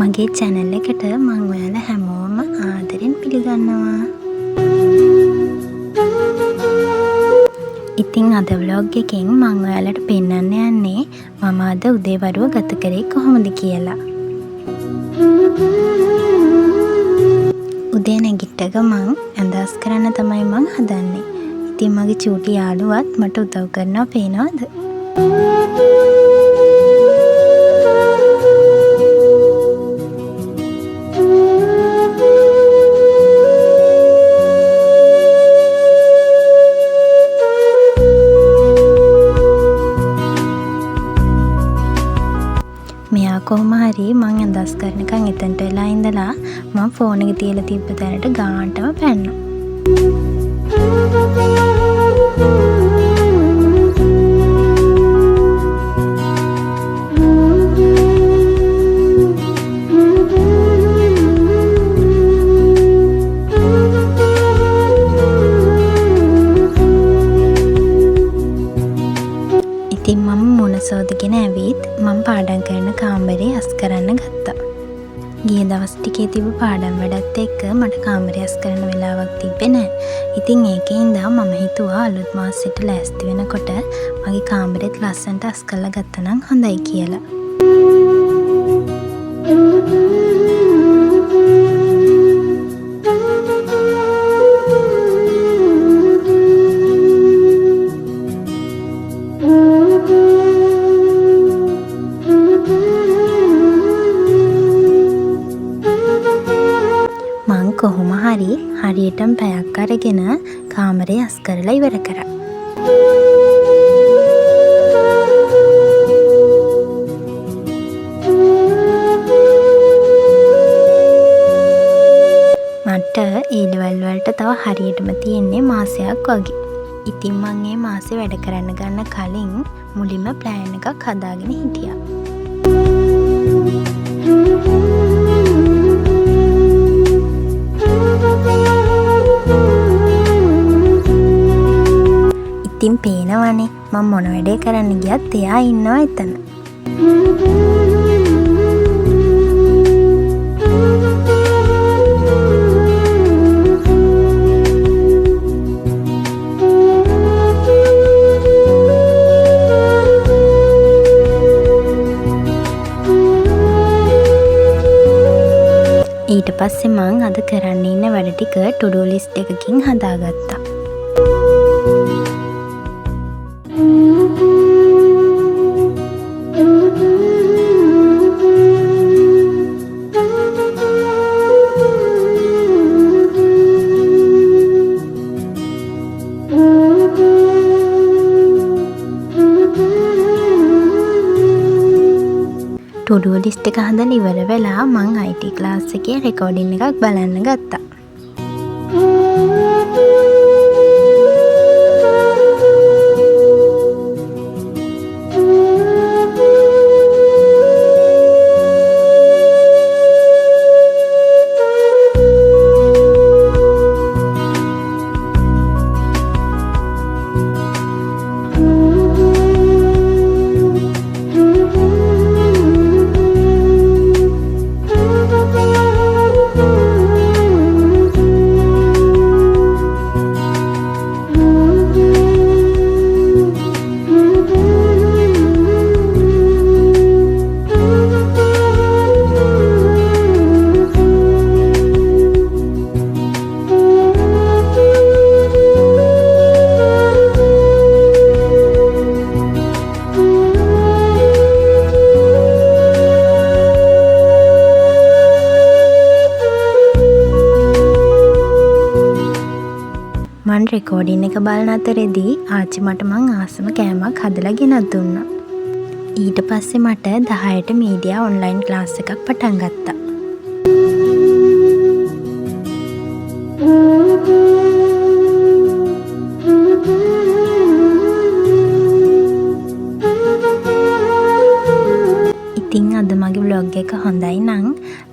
මගේ channel එකට මම ඔයාලා හැමෝම ආදරෙන් පිළිගන්නවා. ඉතින් අද vlog එකෙන් මම ඔයාලට පෙන්වන්න යන්නේ මම අද උදේවරුව ගත කරේ කොහොමද කියලා. උදේ නැගිට ගමන් ඇඳස් කරන්න තමයි මම හදන්නේ. ඉතින් මගේ චූටි යාළුවත් මට උදව් කරනවා පේනවද? මෙයා කොහොම හරි මං ඇඳස් කරනකන් එතනට වෙලා ඉඳලා මම ෆෝන් එක තියලා තිබ්බ තැනට ගානටම පැන්නා. ඉතින් මම මොන සෝදගෙන ඇවිත් මම පාඩම් කරන කාමරේ අස් කරන්න ගත්තා. ගිය දවස් ටිකේ තිබ්බ පාඩම් වැඩත් එක්ක මට කාමරේ අස් කරන්න වෙලාවක් තිබ්බේ නැහැ. ඉතින් ඒකේ ඉඳන් මම හිතුවා අලුත් මාසෙට ලෑස්ති වෙනකොට මගේ කාමරේත් ලස්සනට අස් කරලා ගත්තා නම් හොඳයි කියලා. කොහොම හරි හරියටම පැයක් අරගෙන කාමරේ අස් කරලා ඉවර කරා. මට ඒ ලෙවල් වලට තව හරියටම තියෙන්නේ මාසයක් වගේ. ඉතින් මම මේ මාසේ වැඩ කරන්න ගන්න කලින් මුලින්ම ප්ලෑන් එකක් හදාගෙන හිටියා. ඉතින් පේනවනේ මම මොන වැඩේ කරන්න ගියත් එයා ඉන්නවා එතන. ඊට පස්සේ මං අද කරන්න ඉන්න වැඩ ටික to do list එකකින් හදාගත්තා. to do list එක හදලා ඉවර වෙලා මං IT ක්ලාස් එකේ රෙකෝඩින් එකක් බලන්න ගත්තා. මන් රෙකෝඩින් එක බලන අතරේදී ආච්චි මට මං ආසම කෑමක් හදලා ගෙනත් දුන්නා. ඊට පස්සේ මට 10ට මීඩියා ඔන්ලයින් ක්ලාස් එකක් පටන් ගත්තා. ඉතින් අද මගේ vlog එක හොඳයි නම්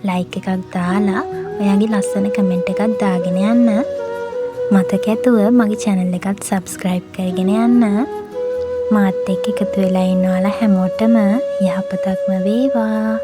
like එකක් දාලා ඔයාගේ ලස්සන කමෙන්ට් එකක් දාගෙන යන්න. මතක ඇතුව මගේ channel එකත් subscribe කරගෙන යන්න. මාත් එක්ක එකතු වෙලා ඉන්න ඔයාලා හැමෝටම යහපතක්ම වේවා.